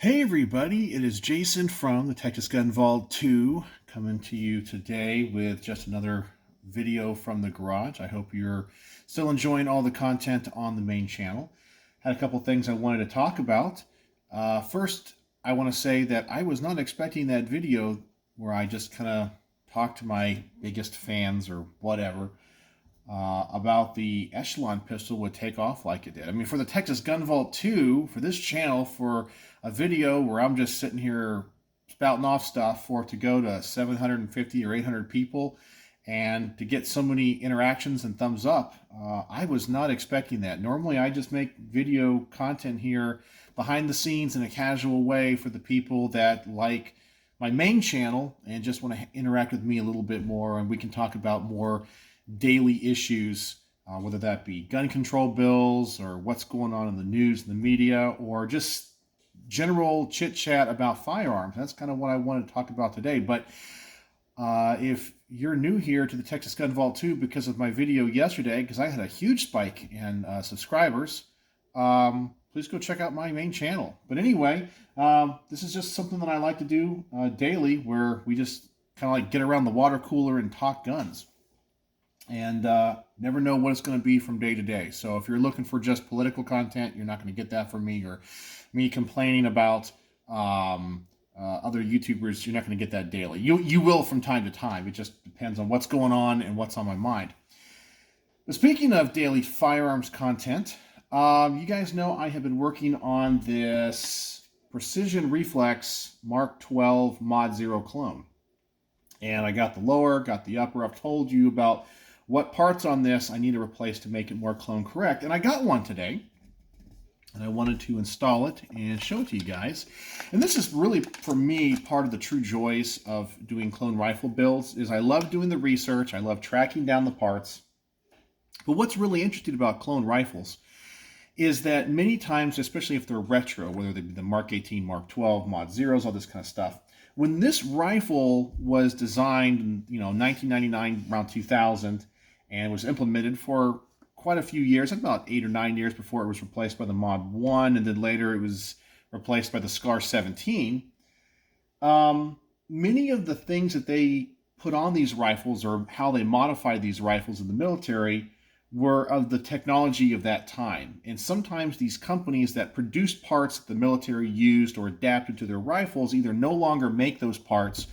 Hey everybody, it is Jason from the Texas Gun Vault 2 coming to you today with just another video from the garage. I hope you're still enjoying all the content on the main channel. Had a couple things I wanted to talk about. First, I want to say that I was not expecting that video where I just kind of talked to my biggest fans or whatever about the Echelon pistol would take off like it did. I mean, for the Texas Gun Vault 2, for this channel, for a video where I'm just sitting here spouting off stuff, for it to go to 750 or 800 people and to get so many interactions and thumbs up, I was not expecting that. Normally, I just make video content here behind the scenes in a casual way for the people that like my main channel and just want to interact with me a little bit more, and we can talk about more daily issues, whether that be gun control bills or what's going on in the news and the media, or just general chit chat about firearms. That's kind of what I wanted to talk about today. But if you're new here to the Texas Gun Vault 2 because of my video yesterday, because I had a huge spike in subscribers, please go check out my main channel. But anyway, this is just something that I like to do daily, where we just kind of like get around the water cooler and talk guns. And never know what it's going to be from day to day. So if you're looking for just political content, you're not going to get that from me, or me complaining about other YouTubers. You're not going to get that daily. You will from time to time. It just depends on what's going on and what's on my mind. But speaking of daily firearms content, you guys know I have been working on this Precision Reflex Mk12 Mod 0 clone. And I got the lower, got the upper. I've told you about what parts on this I need to replace to make it more clone correct. And I got one today, and I wanted to install it and show it to you guys. And this is really, for me, part of the true joys of doing clone rifle builds. Is I love doing the research, I love tracking down the parts. But what's really interesting about clone rifles is that many times, especially if they're retro, whether they be the Mark 18, Mark 12, Mod Zeros, all this kind of stuff, when this rifle was designed in 1999, around 2000, and was implemented for quite a few years, about 8 or 9 years before it was replaced by the Mod 1, and then later it was replaced by the Scar 17, many of the things that they put on these rifles, or how they modified these rifles in the military, were of the technology of that time. And sometimes these companies that produced parts that the military used or adapted to their rifles either no longer make those parts,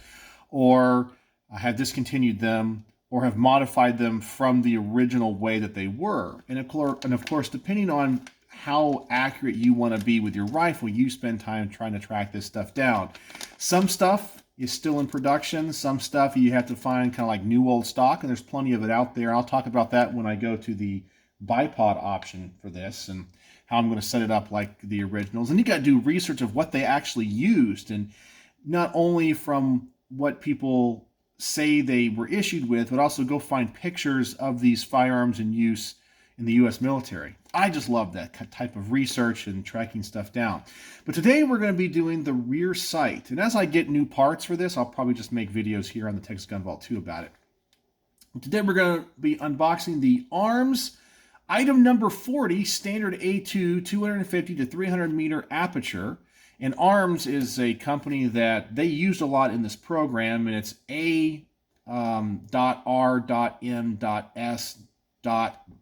or have discontinued them, or have modified them from the original way that they were. And of course, depending on how accurate you want to be with your rifle, you spend time trying to track this stuff down. Some stuff is still in production. Some stuff you have to find kind of like new old stock, and there's plenty of it out there. I'll talk about that when I go to the bipod option for this, and how I'm going to set it up like the originals. And you got to do research of what they actually used, and not only from what people say they were issued with, but also go find pictures of these firearms in use in the U.S. military. I just love that type of research and tracking stuff down. But today we're going to be doing the rear sight. And as I get new parts for this, I'll probably just make videos here on the Texas Gun Vault 2 about it. Today we're going to be unboxing the A.R.M.S. item number 40, standard A2 250 to 300 meter aperture. And A.R.M.S. is a company that they used a lot in this program, and it's A.R.M.S.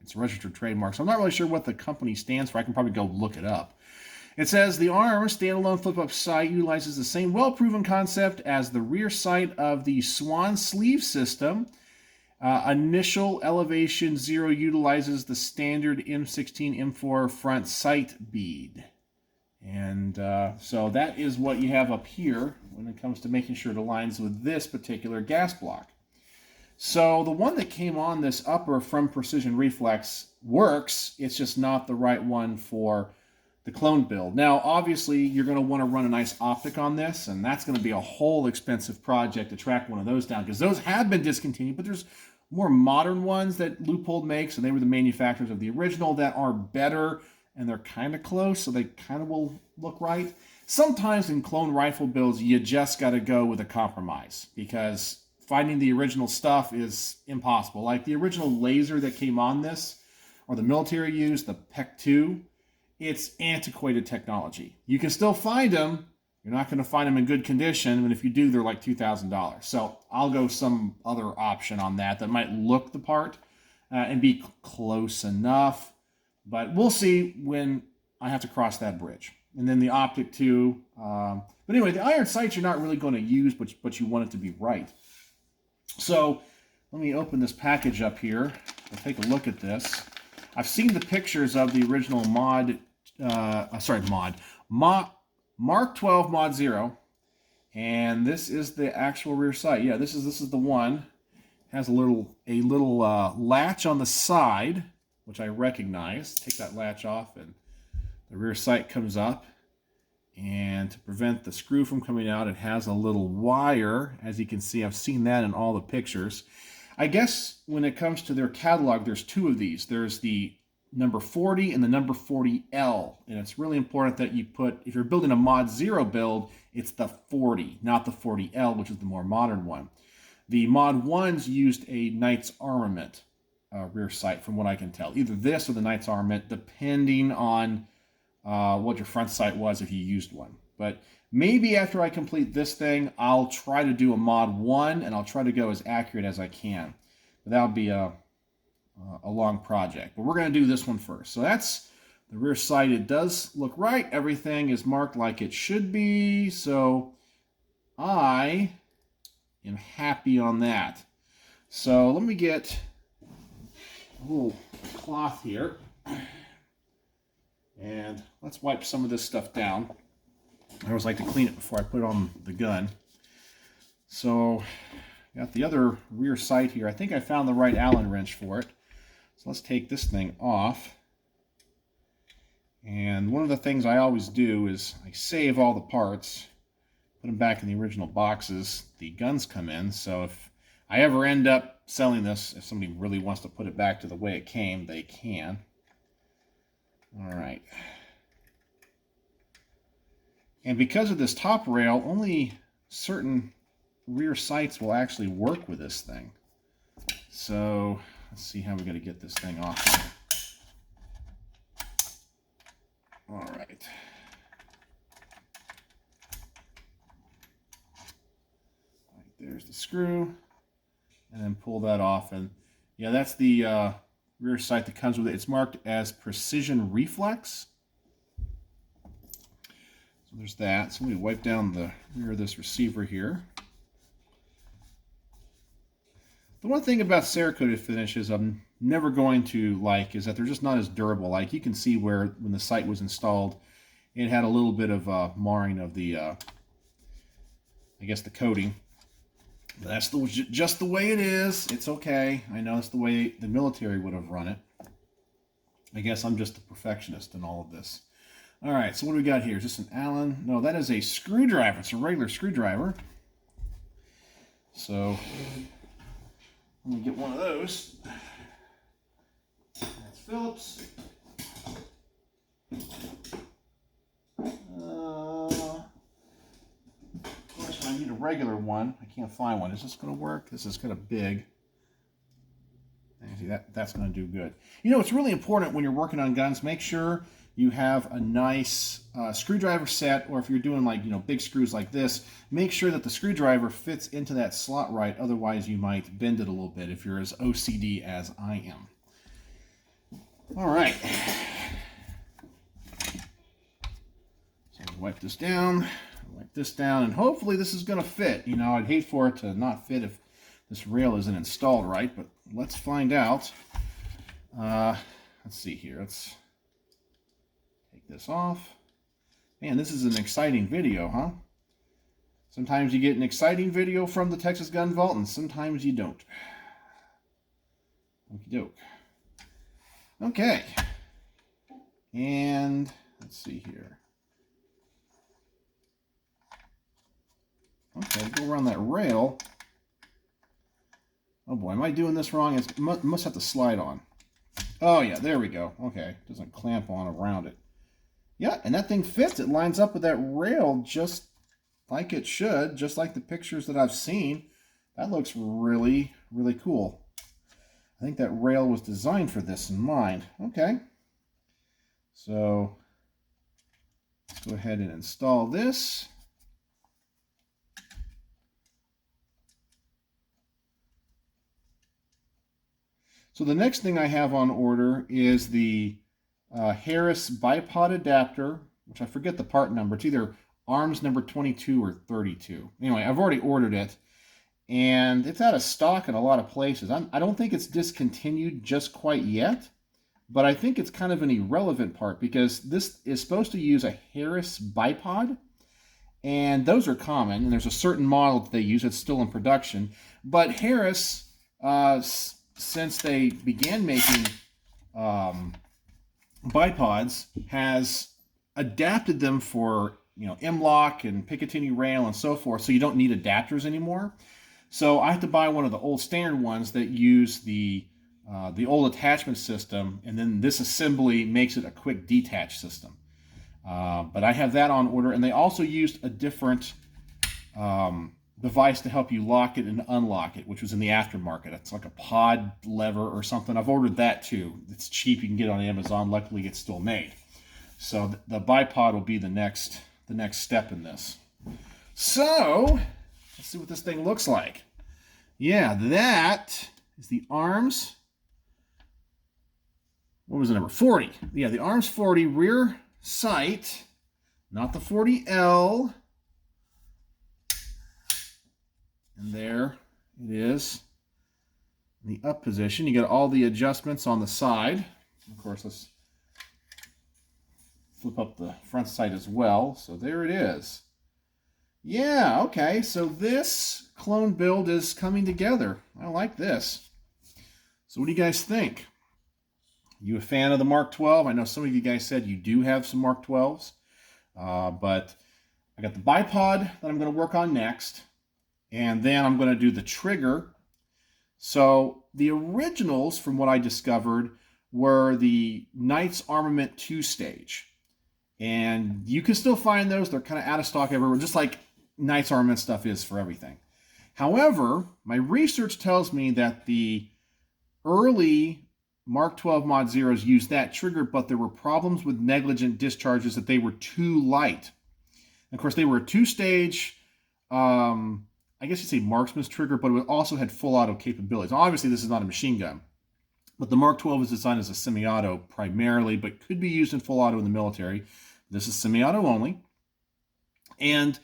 It's a registered trademark, so I'm not really sure what the company stands for. I can probably go look it up. It says the A.R.M.S. standalone flip-up sight utilizes the same well-proven concept as the rear sight of the Swan sleeve system. Initial elevation 0 utilizes the standard M16 M4 front sight bead. And so that is what you have up here when it comes to making sure it aligns with this particular gas block. So the one that came on this upper from Precision Reflex works. It's just not the right one for the clone build. Now, obviously, you're going to want to run a nice optic on this, and that's going to be a whole expensive project to track one of those down, because those have been discontinued, but there's more modern ones that Leupold makes, and they were the manufacturers of the original, that are better, and they're kind of close, so they kind of will look right. Sometimes in clone rifle builds, you just got to go with a compromise, because finding the original stuff is impossible. Like the original laser that came on this, or the military used, the Mk12, it's antiquated technology. You can still find them, You're not going to find them in good condition, and if you do, they're like $2,000. So I'll go some other option on that might look the part and be close enough. But we'll see when I have to cross that bridge. And then the optic too. But anyway, the iron sights you're not really going to use, but you want it to be right. So let me open this package up here. We'll take a look at this. I've seen the pictures of the original Mk12 Mod 0, and this is the actual rear sight. Yeah, this is the one. It has a little latch on the side, which I recognize. Take that latch off, and the rear sight comes up. And to prevent the screw from coming out, it has a little wire. As you can see, I've seen that in all the pictures. I guess when it comes to their catalog, there's two of these. There's the number 40 and the number 40L. And it's really important that you put, if you're building a Mod 0 build, it's the 40, not the 40L, which is the more modern one. The Mod 1s used a Knight's Armament rear sight, from what I can tell. Either this or the Knight's Armament, depending on what your front sight was if you used one. But maybe after I complete this thing, I'll try to do a Mod 1, and I'll try to go as accurate as I can. But that'll be a long project. But we're going to do this one first. So that's the rear sight. It does look right. Everything is marked like it should be. So I am happy on that. So let me get a little cloth here. And let's wipe some of this stuff down. I always like to clean it before I put it on the gun. So, got the other rear sight here. I think I found the right Allen wrench for it. So let's take this thing off. And one of the things I always do is I save all the parts, put them back in the original boxes. The guns come in, so if I ever end up selling this, if somebody really wants to put it back to the way it came, they can. All right. And because of this top rail, only certain rear sights will actually work with this thing. So let's see how we're going to get this thing off. All right. There's the screw, and then pull that off. And yeah, that's the rear sight that comes with it. It's marked as Precision Reflex. So there's that. So let me wipe down the rear of this receiver here. The one thing about Cerakoted finishes I'm never going to like is that they're just not as durable. Like you can see where when the sight was installed, it had a little bit of marring of the, I guess the coating. But that's just the way it is. It's okay. I know it's the way the military would have run it. I guess I'm just a perfectionist in all of this. All right, so what do we got here? Is this an Allen? No, that is a screwdriver. It's a regular screwdriver. So let me get one of those. That's Phillips. I need a regular one. I can't find one. Is this going to work? This is kind of big. See, that's going to do good. You know, it's really important when you're working on guns, make sure you have a nice screwdriver set, or if you're doing like, big screws like this, make sure that the screwdriver fits into that slot right. Otherwise, you might bend it a little bit if you're as OCD as I am. All right. So wipe this down. Wipe this down, and hopefully this is going to fit. I'd hate for it to not fit if this rail isn't installed right, but let's find out. Let's see here. Let's take this off. Man, this is an exciting video, huh? Sometimes you get an exciting video from the Texas Gun Vault, and sometimes you don't. Okie doke. Okay. And let's see here. Okay, go around that rail. Oh boy, am I doing this wrong? It must have to slide on. Oh yeah, there we go. Okay, doesn't clamp on around it. Yeah, and that thing fits. It lines up with that rail just like it should, just like the pictures that I've seen. That looks really, really cool. I think that rail was designed for this in mind. Okay. So let's go ahead and install this. So the next thing I have on order is the Harris bipod adapter, which I forget the part number. It's either A.R.M.S number 22 or 32. Anyway, I've already ordered it, and it's out of stock in a lot of places. I don't think it's discontinued just quite yet, but I think it's kind of an irrelevant part because this is supposed to use a Harris bipod, and those are common, and there's a certain model that they use that's still in production. But Harris, since they began making bipods, has adapted them for M-LOK and Picatinny rail and so forth, so you don't need adapters anymore. So I have to buy one of the old standard ones that use the old attachment system, and then this assembly makes it a quick detach system. But I have that on order, and they also used a different device to help you lock it and unlock it, which was in the aftermarket. It's like a pod lever or something. I've ordered that too. It's cheap. You can get it on Amazon. Luckily, it's still made. So the bipod will be the next step in this. So let's see what this thing looks like. Yeah, that is the A.R.M.S. What was the number? 40. Yeah, the A.R.M.S 40 rear sight, not the 40L. And there it is in the up position. You get all the adjustments on the side. Of course, let's flip up the front sight as well. So there it is. Yeah, okay, so this clone build is coming together. I like this. So what do you guys think? You a fan of the Mark 12? I know some of you guys said you do have some Mark 12s, but I got the bipod that I'm going to work on next, and then I'm going to do the trigger. So the originals, from what I discovered, were the Knights Armament 2-stage, and you can still find those. They're kind of out of stock everywhere, just like Knights Armament stuff is for everything. However, my research tells me that the early Mark 12 Mod Zeros used that trigger, but there were problems with negligent discharges that they were too light. And of course, they were a 2-stage, I guess you'd say marksman's trigger, but it also had full auto capabilities. Now, obviously, this is not a machine gun, but the Mark 12 is designed as a semi-auto primarily, but could be used in full auto in the military. This is semi-auto only. And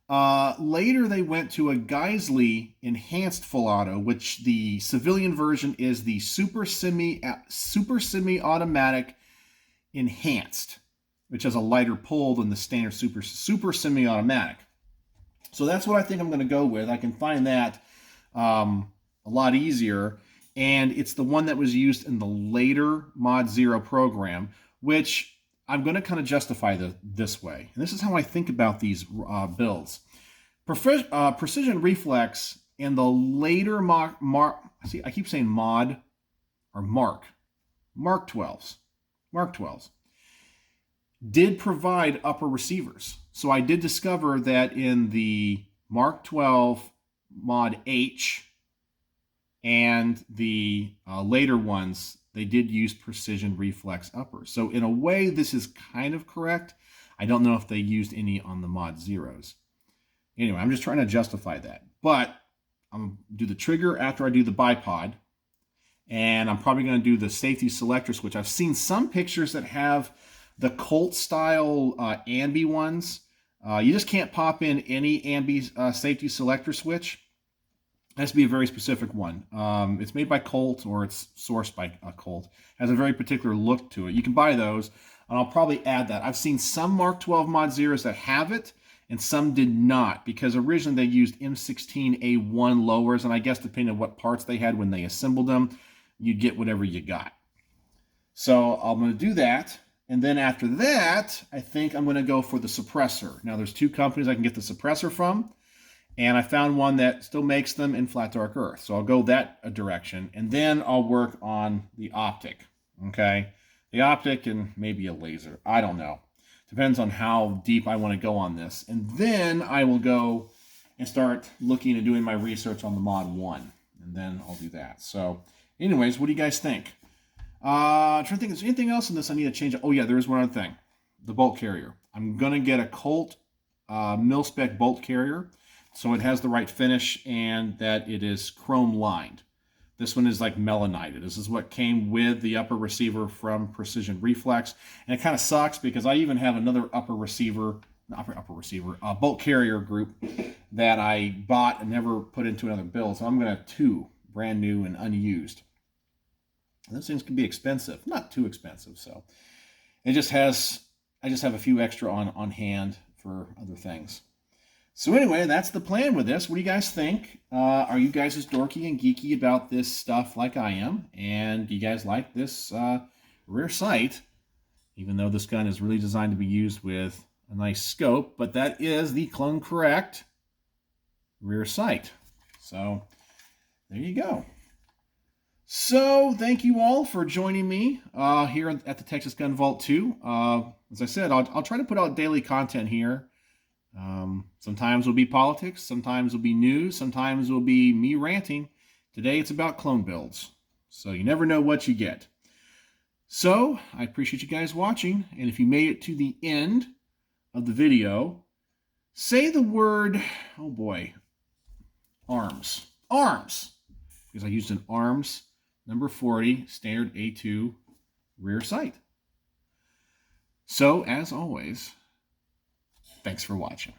later they went to a Geisley enhanced full auto, which the civilian version is the super semi-automatic enhanced, which has a lighter pull than the standard super semi-automatic. So that's what I think I'm going to go with. I can find that a lot easier, and it's the one that was used in the later Mod Zero program, which I'm going to kind of justify this way. And this is how I think about these builds. Precision reflex in the later see, I keep saying mod or Mark 12s did provide upper receivers. So I did discover that in the Mark 12 Mod H and the later ones, they did use precision reflex uppers. So in a way, this is kind of correct. I don't know if they used any on the Mod Zeros. Anyway, I'm just trying to justify that. But I'm going to do the trigger after I do the bipod. And I'm probably going to do the safety selector switch. I've seen some pictures that have the Colt style ambi ones. You just can't pop in any ambi safety selector switch. It has to be a very specific one. It's made by Colt, or it's sourced by Colt. It has a very particular look to it. You can buy those, and I'll probably add that. I've seen some Mark 12 Mod Zeros that have it, and some did not, because originally they used M16A1 lowers, and I guess depending on what parts they had when they assembled them, you'd get whatever you got. So I'm going to do that, and then after that, I think I'm going to go for the suppressor. Now, there's two companies I can get the suppressor from, and I found one that still makes them in flat dark earth. So I'll go that direction, and then I'll work on the optic, okay? The optic and maybe a laser. I don't know. Depends on how deep I want to go on this. And then I will go and start looking and doing my research on the Mod 1. And then I'll do that. So anyways, what do you guys think? I'm trying to think, is there anything else in this I need to change? Oh yeah, there is one other thing. The bolt carrier. I'm going to get a Colt mil-spec bolt carrier, so it has the right finish and that it is chrome lined. This one is like melanited. This is what came with the upper receiver from Precision Reflex. And it kind of sucks because I even have another bolt carrier group that I bought and never put into another build. So I'm going to have 2 brand new and unused. And those things can be expensive, not too expensive. So I just have a few extra on hand for other things. So anyway, that's the plan with this. What do you guys think? Are you guys as dorky and geeky about this stuff like I am? And do you guys like this rear sight? Even though this gun is really designed to be used with a nice scope, but that is the clone correct rear sight. So there you go. So thank you all for joining me here at the Texas Gun Vault 2. As I said, I'll try to put out daily content here. Sometimes it'll be politics, sometimes it'll be news, sometimes it'll be me ranting. Today it's about clone builds. So you never know what you get. So I appreciate you guys watching, and if you made it to the end of the video, say the word, oh boy, A.R.M.S. A.R.M.S. Because I used an A.R.M.S. number 40 standard A2 rear sight. So as always, thanks for watching.